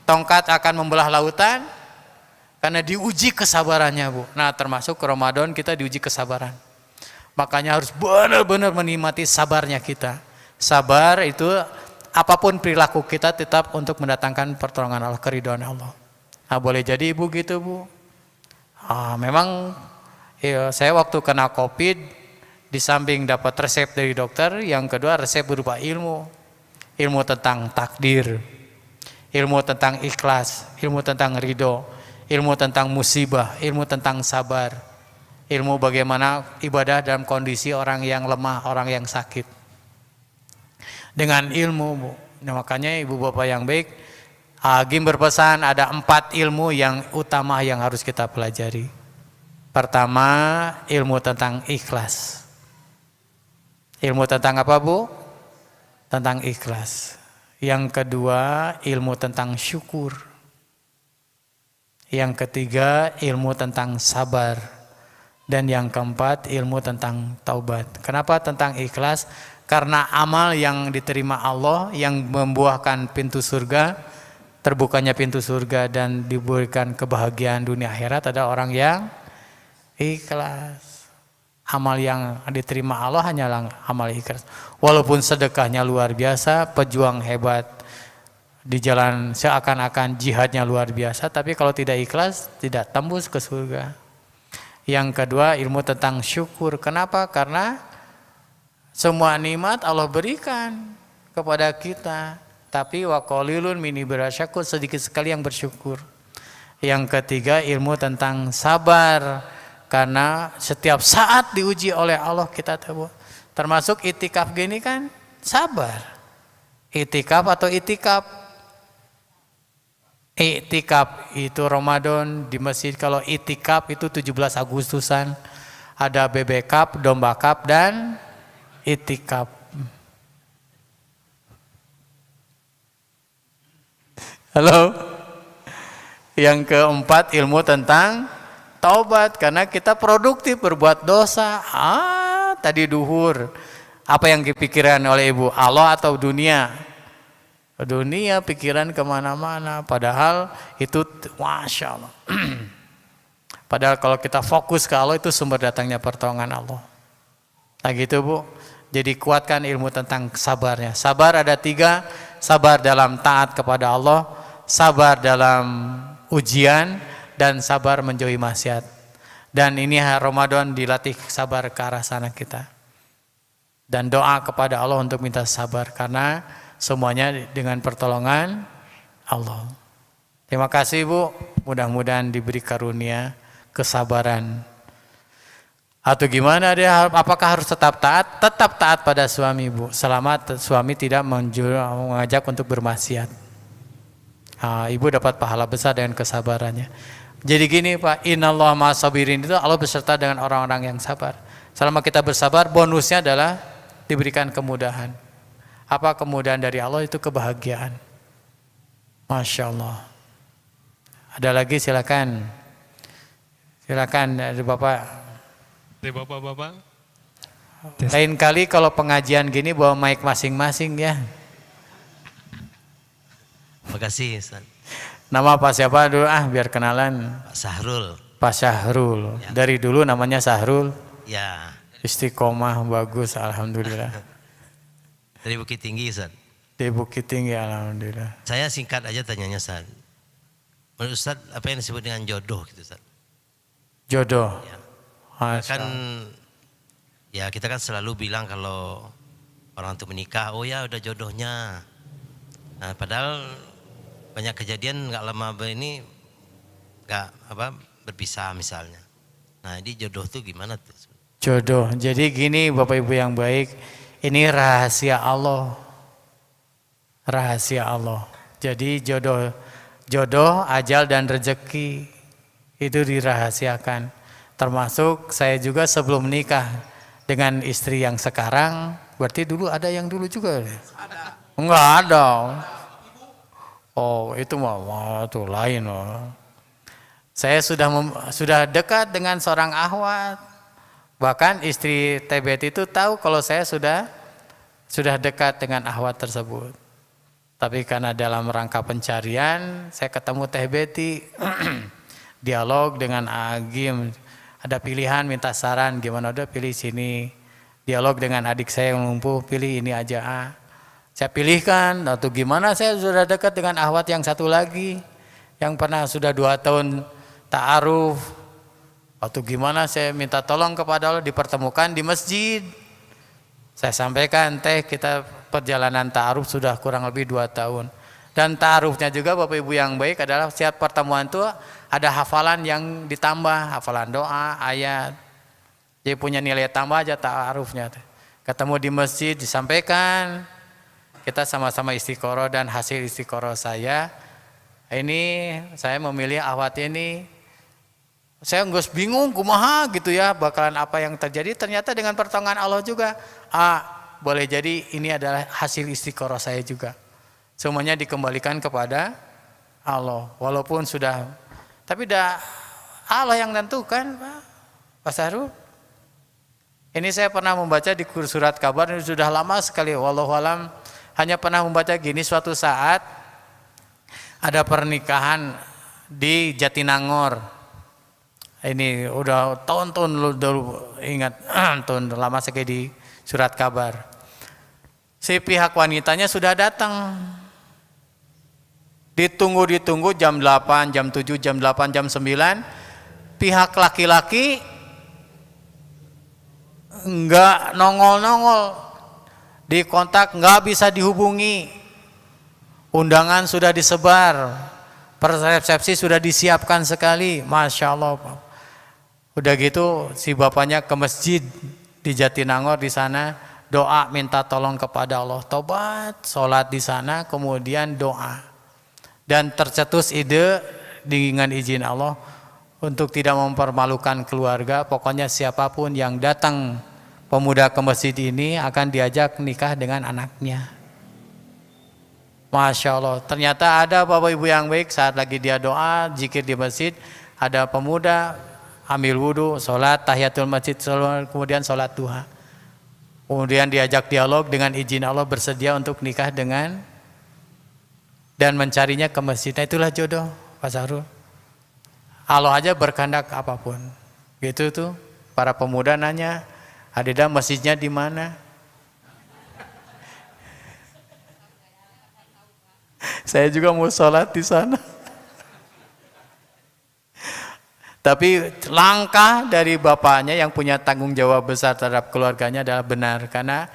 tongkat akan membelah lautan? Karena diuji kesabarannya Bu. Nah termasuk Ramadan kita diuji kesabaran. Makanya harus benar-benar menikmati sabarnya kita. Sabar itu apapun perilaku kita tetap untuk mendatangkan pertolongan Allah, keridhaan Allah. Nah boleh jadi Ibu gitu Bu. Memang saya waktu kena COVID, di samping dapat resep dari dokter, yang kedua resep berupa ilmu tentang takdir. ilmu tentang ikhlas, ilmu tentang ridho, ilmu tentang musibah, ilmu tentang sabar, ilmu bagaimana ibadah dalam kondisi orang yang lemah, orang yang sakit. Dengan ilmu, Bu. Nah, makanya ibu bapak yang baik, Agim berpesan ada 4 ilmu yang utama yang harus kita pelajari. Pertama, ilmu tentang ikhlas. Ilmu tentang apa, Bu? Tentang ikhlas. Yang kedua, ilmu tentang syukur. Yang ketiga, ilmu tentang sabar. Dan yang keempat, ilmu tentang taubat. Kenapa tentang ikhlas? Karena amal yang diterima Allah yang membuahkan pintu surga, terbukanya pintu surga dan diberikan kebahagiaan dunia akhirat ada orang yang ikhlas. Amal yang diterima Allah hanyalah amal ikhlas. Walaupun sedekahnya luar biasa, pejuang hebat di jalan seakan-akan jihadnya luar biasa, tapi kalau tidak ikhlas tidak tembus ke surga. Yang kedua, ilmu tentang syukur. Kenapa? Karena semua nikmat Allah berikan kepada kita, tapi wa qalilun min ibadasyakur, sedikit sekali yang bersyukur. Yang ketiga, ilmu tentang sabar. Karena setiap saat diuji oleh Allah kita tahu. Termasuk itikaf gini kan sabar. Itikaf atau itikaf? Itikaf itu Ramadan di masjid. Kalau itikaf itu 17 Agustusan. Ada bebek cup, domba cup, dan itikaf. Halo. Yang keempat, ilmu tentang taubat, karena kita produktif berbuat dosa. Tadi duhur, apa yang kepikiran oleh ibu? Allah atau dunia? Dunia, pikiran kemana-mana. Padahal itu, masya Allah. Padahal kalau kita fokus ke Allah, itu sumber datangnya pertolongan Allah. Nah gitu, Bu. Jadi kuatkan ilmu tentang sabarnya. Sabar ada 3, sabar dalam taat kepada Allah, sabar dalam ujian, dan sabar menjauhi maksiat. Dan ini Ramadan dilatih sabar ke arah sana kita. Dan doa kepada Allah untuk minta sabar, karena semuanya dengan pertolongan Allah. Terima kasih, Bu. Mudah-mudahan diberi karunia kesabaran. Atau gimana dia? Apakah harus tetap taat? Tetap taat pada suami, Bu. Selama suami tidak mengajak untuk bermaksiat. Ibu dapat pahala besar dengan kesabarannya. Jadi gini, Pak, innallaha ma'as-sabirin, itu Allah beserta dengan orang-orang yang sabar. Selama kita bersabar, bonusnya adalah diberikan kemudahan. Apa kemudahan dari Allah? Itu kebahagiaan. Masya Allah. Ada lagi, silakan. Silakan dari Bapak. Dari Bapak-bapak. Lain kali kalau pengajian gini bawa mic masing-masing ya. Makasih, Ustaz. Nama Pak siapa dulu? Biar kenalan. Pak Sahrul. Pak Syahrul. Ya. Dari dulu namanya Sahrul. Ya. Istiqomah bagus, alhamdulillah. Dari Bukit Tinggi, Ustaz. Di Bukit Tinggi, alhamdulillah. Saya singkat aja tanyanya, Ustaz. Menurut Ustaz, apa yang disebut dengan jodoh gitu, Ustaz? Jodoh. Ya. Kan ya kita kan selalu bilang kalau orang untuk menikah, oh ya udah jodohnya. Nah, padahal banyak kejadian nggak lama ini nggak berpisah misalnya. Nah, ini jodoh tuh gimana tuh? Jodoh. Jadi gini, Bapak Ibu yang baik, ini rahasia Allah. Rahasia Allah. Jadi jodoh, ajal dan rezeki itu dirahasiakan. Termasuk saya juga sebelum menikah dengan istri yang sekarang, berarti dulu ada yang dulu juga? Ada. Enggak ada. Oh, itu mah tuh lain loh. Saya sudah dekat dengan seorang akhwat. Bahkan istri TBT itu tahu kalau saya sudah dekat dengan akhwat tersebut. Tapi karena dalam rangka pencarian, saya ketemu TBT. Dialog dengan Agim. Ada pilihan, minta saran, gimana udah pilih sini. Dialog dengan adik saya yang lumpuh, pilih ini aja. Saya pilihkan, atau gimana saya sudah dekat dengan akhwat yang satu lagi. Yang pernah sudah 2 tahun ta'aruf. Atau gimana saya minta tolong kepada Allah dipertemukan di masjid. Saya sampaikan, kita perjalanan ta'aruf sudah kurang lebih 2 tahun. Dan ta'arufnya juga Bapak Ibu yang baik adalah setiap pertemuan itu ada hafalan yang ditambah, hafalan doa, ayat. Jadi punya nilai tambah aja ta'arufnya. Ketemu di masjid disampaikan, kita sama-sama istiqoroh, dan hasil istiqoroh saya memilih awat ini. Saya nggak bingung kumaha gitu ya bakalan apa yang terjadi. Ternyata dengan pertolongan Allah juga, boleh jadi ini adalah hasil istiqoroh saya juga. Semuanya dikembalikan kepada Allah. Walaupun sudah, tapi dah Allah yang tentukan, Pak Sahrul. Ini saya pernah membaca di surat kabar, ini sudah lama sekali. Wallahualam, hanya pernah membaca gini, suatu saat ada pernikahan di Jatinangor. Ini udah tahun-tahun dulu, ingat tahun lama sekali di surat kabar. Si pihak wanitanya sudah datang. Ditunggu jam 8, jam 7, jam 8, jam 9. Pihak laki-laki enggak nongol-nongol. Dikontak enggak bisa dihubungi. Undangan sudah disebar. Persepsi sudah disiapkan sekali. Masya Allah. Udah gitu si bapaknya ke masjid di Jatinangor di sana, doa minta tolong kepada Allah, tobat, sholat di sana, kemudian doa. Dan tercetus ide dengan izin Allah untuk tidak mempermalukan keluarga. Pokoknya siapapun yang datang pemuda ke masjid ini akan diajak nikah dengan anaknya. Masya Allah. Ternyata ada Bapak Ibu yang baik, saat lagi dia doa zikir di masjid, ada pemuda ambil wudhu, sholat tahiyatul masjid, kemudian sholat duha. Kemudian diajak dialog, dengan izin Allah bersedia untuk nikah dengan, dan mencarinya ke masjid. Nah, itulah jodoh, Pak Sahrul. Allah aja berkehendak apapun. Gitu tuh. Para pemuda nanya, Adeda masjidnya di mana? Saya juga mau sholat di sana. Tapi langkah dari bapaknya yang punya tanggung jawab besar terhadap keluarganya adalah benar, karena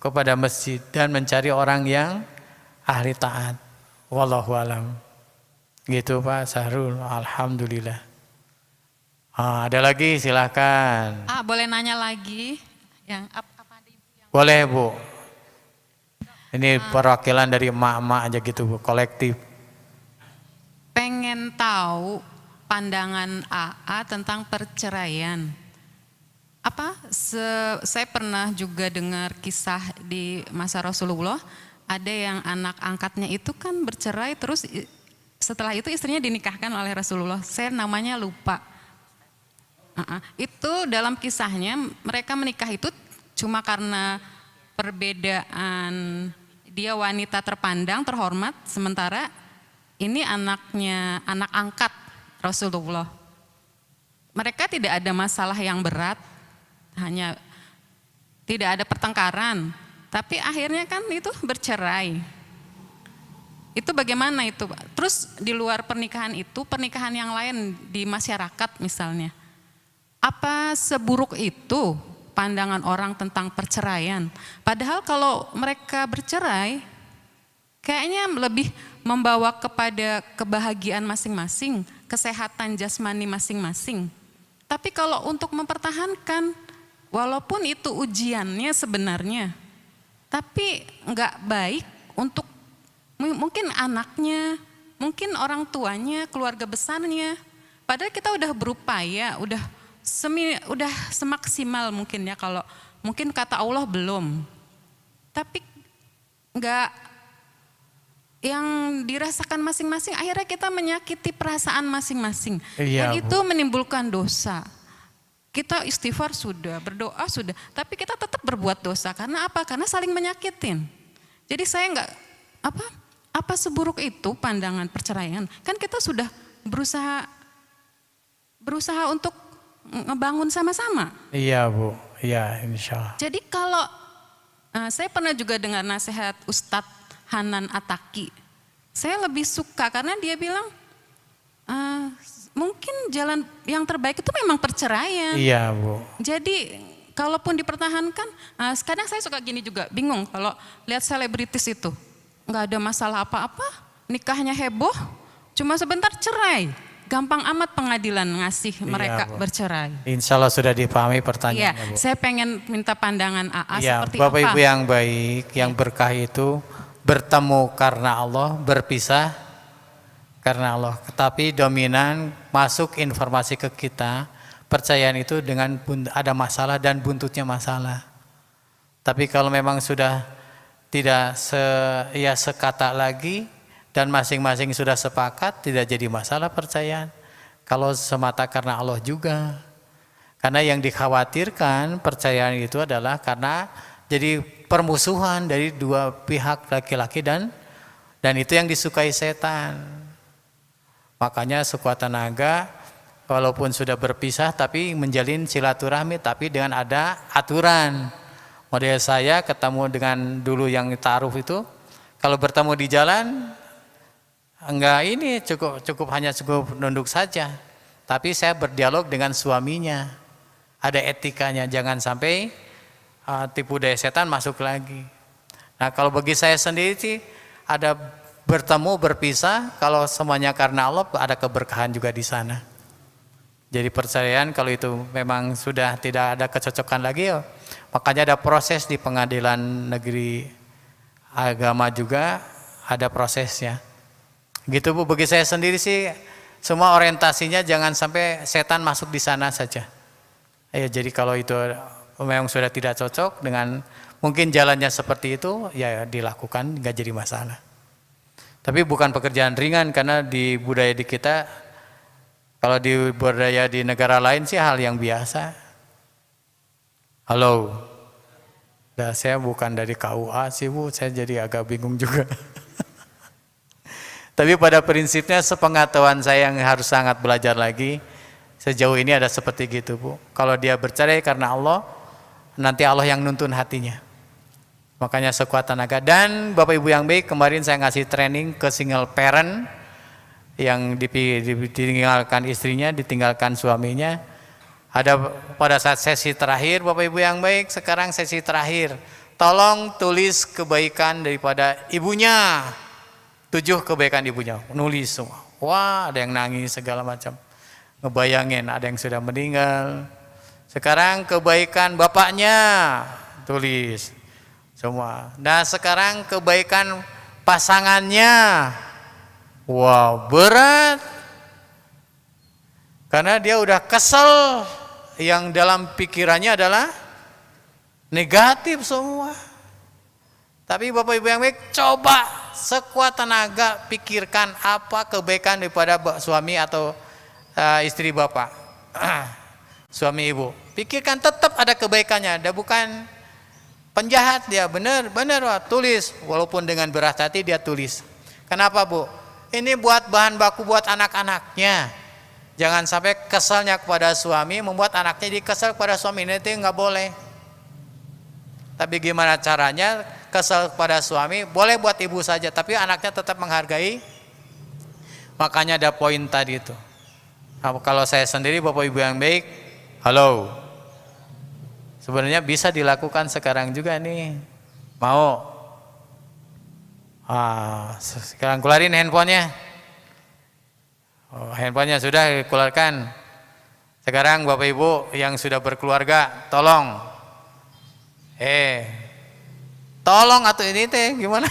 kepada masjid dan mencari orang yang ahli taat. Wallahu alam. Gitu Pak Sahrul. Alhamdulillah. Ada lagi, silakan. Boleh nanya lagi? Yang apa ada ibu yang... Boleh Bu. Ini perwakilan dari emak-emak aja gitu Bu, kolektif. Pengen tahu pandangan AA tentang perceraian. Saya pernah juga dengar kisah di masa Rasulullah, ada yang anak angkatnya itu kan bercerai, terus setelah itu istrinya dinikahkan oleh Rasulullah. Saya namanya lupa. Itu dalam kisahnya mereka menikah itu cuma karena perbedaan, dia wanita terpandang, terhormat, sementara ini anak angkat Rasulullah. Mereka tidak ada masalah yang berat, hanya tidak ada pertengkaran, tapi akhirnya kan itu bercerai. Itu bagaimana itu, Pak? Terus di luar pernikahan itu, pernikahan yang lain di masyarakat misalnya, apa seburuk itu pandangan orang tentang perceraian? Padahal kalau mereka bercerai, kayaknya lebih membawa kepada kebahagiaan masing-masing, kesehatan jasmani masing-masing. Tapi kalau untuk mempertahankan, walaupun itu ujiannya sebenarnya, tapi enggak baik untuk mungkin anaknya, mungkin orang tuanya, keluarga besarnya. Padahal kita udah berupaya, udah semaksimal mungkin ya, kalau mungkin kata Allah belum. Tapi enggak, yang dirasakan masing-masing, akhirnya kita menyakiti perasaan masing-masing. Dan itu menimbulkan dosa. Kita istighfar sudah, berdoa sudah, tapi kita tetap berbuat dosa. Karena apa? Karena saling menyakitin. Jadi saya enggak, apa seburuk itu pandangan perceraian? Kan kita sudah berusaha untuk ngebangun sama-sama. Iya Bu, iya insya Allah. Jadi kalau saya pernah juga dengar nasihat Ustadz Hanan Ataki, saya lebih suka karena dia bilang mungkin jalan yang terbaik itu memang perceraian. Iya Bu. Jadi kalaupun dipertahankan, kadang saya suka gini juga, bingung kalau lihat selebritis itu. nggak ada masalah apa-apa, nikahnya heboh, cuma sebentar cerai. Gampang amat pengadilan ngasih mereka Bu. bercerai. Insya Allah sudah dipahami Iya, pertanyaannya, Bu. saya pengen minta pandangan AA Ya, seperti Bapak apa. Ibu yang baik, yang berkah itu bertemu karena Allah, berpisah karena Allah. Tetapi dominan masuk informasi ke kita, percayaan itu dengan ada masalah dan buntutnya masalah. Tapi kalau memang sudah tidak sekata lagi dan masing-masing sudah sepakat, tidak jadi masalah percayaan. Kalau semata karena Allah juga. Karena yang dikhawatirkan percayaan itu adalah karena jadi permusuhan dari dua pihak, laki-laki dan itu yang disukai setan. Makanya sekuat tenaga walaupun sudah berpisah tapi menjalin silaturahmi, tapi dengan ada aturan. Model saya ketemu dengan dulu yang taruh itu, kalau bertemu di jalan enggak, ini cukup hanya nunduk saja. Tapi saya berdialog dengan suaminya. Ada etikanya, jangan sampai tipu daya setan masuk lagi. Nah, kalau bagi saya sendiri sih ada bertemu berpisah, kalau semuanya karena Allah ada keberkahan juga di sana. Jadi percayaan kalau itu memang sudah tidak ada kecocokan lagi, makanya ada proses di pengadilan negeri agama juga ada prosesnya. Gitu Bu, bagi saya sendiri sih semua orientasinya jangan sampai setan masuk di sana saja. Ya, jadi kalau itu memang sudah tidak cocok dengan mungkin jalannya seperti itu, ya dilakukan, nggak jadi masalah. Tapi bukan pekerjaan ringan karena di budaya di kita, kalau di budaya di negara lain sih hal yang biasa. Halo, nah, saya bukan dari KUA sih Bu, saya jadi agak bingung juga. Tapi pada prinsipnya sepengetahuan saya yang harus sangat belajar lagi, sejauh ini ada seperti gitu Bu. Kalau dia bercerai karena Allah, nanti Allah yang nuntun hatinya. Makanya sekuat tenaga. Dan Bapak Ibu yang baik, kemarin saya ngasih training ke single parent yang ditinggalkan istrinya, ditinggalkan suaminya. Ada pada saat sesi terakhir, Bapak Ibu yang baik, sekarang sesi terakhir. Tolong tulis kebaikan daripada ibunya. 7 kebaikan ibunya, nulis semua. Wah, ada yang nangis segala macam. Ngebayangin ada yang sudah meninggal. Sekarang kebaikan bapaknya, tulis semua. Nah, sekarang kebaikan pasangannya. Wow, berat. Karena dia udah kesel, yang dalam pikirannya adalah negatif semua. Tapi Bapak Ibu yang baik, coba sekuat tenaga pikirkan apa kebaikan daripada suami atau istri Bapak, suami Ibu. Pikirkan tetap ada kebaikannya, dia bukan penjahat dia, benar tulis, walaupun dengan berat hati dia tulis. Kenapa Bu? Ini buat bahan baku buat anak-anaknya. Jangan sampai kesalnya kepada suami membuat anaknya dikesal kepada suami, ini nggak boleh. Tapi gimana caranya? Kesal kepada suami boleh buat ibu saja, tapi anaknya tetap menghargai. Makanya ada poin tadi itu. Nah, kalau saya sendiri Bapak Ibu yang baik, halo, sebenarnya bisa dilakukan sekarang juga nih. Mau? Sekarang keluarin handphonenya. Handphonenya sudah dikeluarkan. Sekarang Bapak Ibu yang sudah berkeluarga, tolong. Tolong atau ini teh gimana?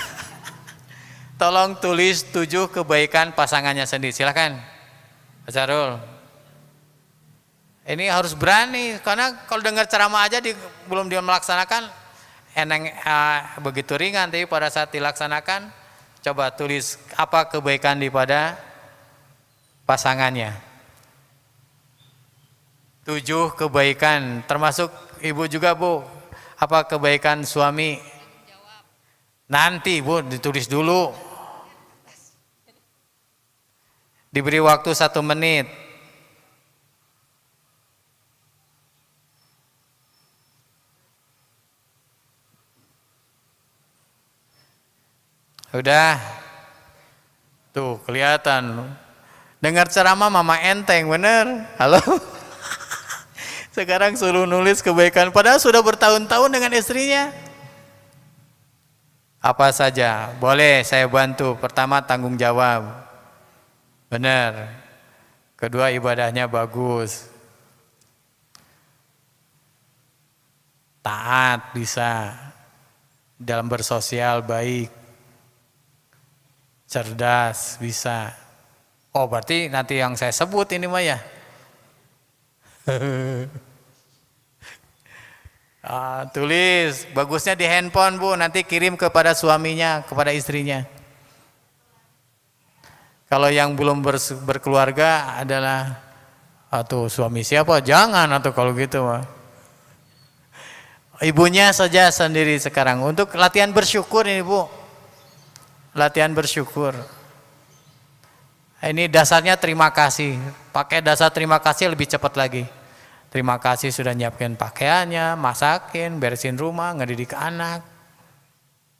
Tolong tulis 7 kebaikan pasangannya sendiri. Silakan, Pak Sarul. Ini harus berani, karena kalau dengar ceramah aja belum dia melaksanakan, begitu ringan. Tapi pada saat dilaksanakan, coba tulis apa kebaikan daripada pasangannya. 7 kebaikan, termasuk ibu juga Bu. Apa kebaikan suami? Nanti Bu, ditulis dulu. Diberi waktu 1 menit. Udah. Tuh, kelihatan. Dengar ceramah mama enteng, bener? Halo? Sekarang suruh nulis kebaikan, padahal sudah bertahun-tahun dengan istrinya. Apa saja? Boleh saya bantu. Pertama tanggung jawab. Benar. Kedua ibadahnya bagus. Taat bisa. Dalam bersosial baik. Cerdas bisa. Oh berarti nanti yang saya sebut ini mah ya. Tulis, bagusnya di handphone Bu, nanti kirim kepada suaminya, kepada istrinya. Kalau yang belum berkeluarga adalah, atau suami siapa? Jangan atau kalau gitu mah. Ibunya saja sendiri sekarang. Untuk latihan bersyukur ini Bu. Latihan bersyukur. Ini dasarnya terima kasih. Pakai dasar terima kasih lebih cepat lagi. Terima kasih sudah nyiapkan pakaiannya, masakin, beresin rumah, ngedidik anak.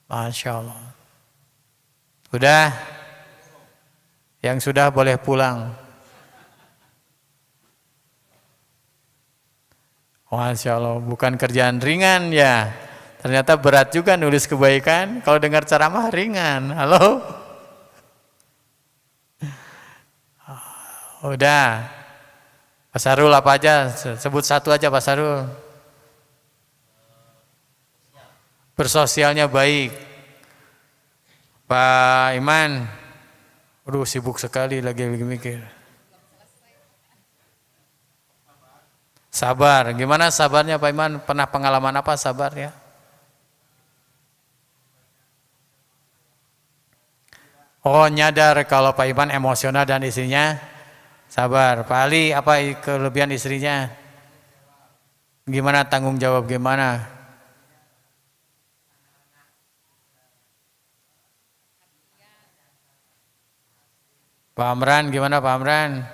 Masya Allah. Udah? Yang sudah boleh pulang. Masya Allah, bukan kerjaan ringan ya. Ternyata berat juga nulis kebaikan. Kalau dengar ceramah ringan. Halo? Udah. Pak Sarul apa aja? Sebut satu aja Pak Sarul. Bersosialnya baik. Pak Iman. Aduh sibuk sekali lagi mikir. Sabar. Gimana sabarnya Pak Iman? Pernah pengalaman apa sabarnya? Oh nyadar kalau Pak Iman emosional dan istrinya sabar. Pak Ali, apa kelebihan istrinya? Gimana tanggung jawab gimana? Pak Amran, gimana Pak Amran?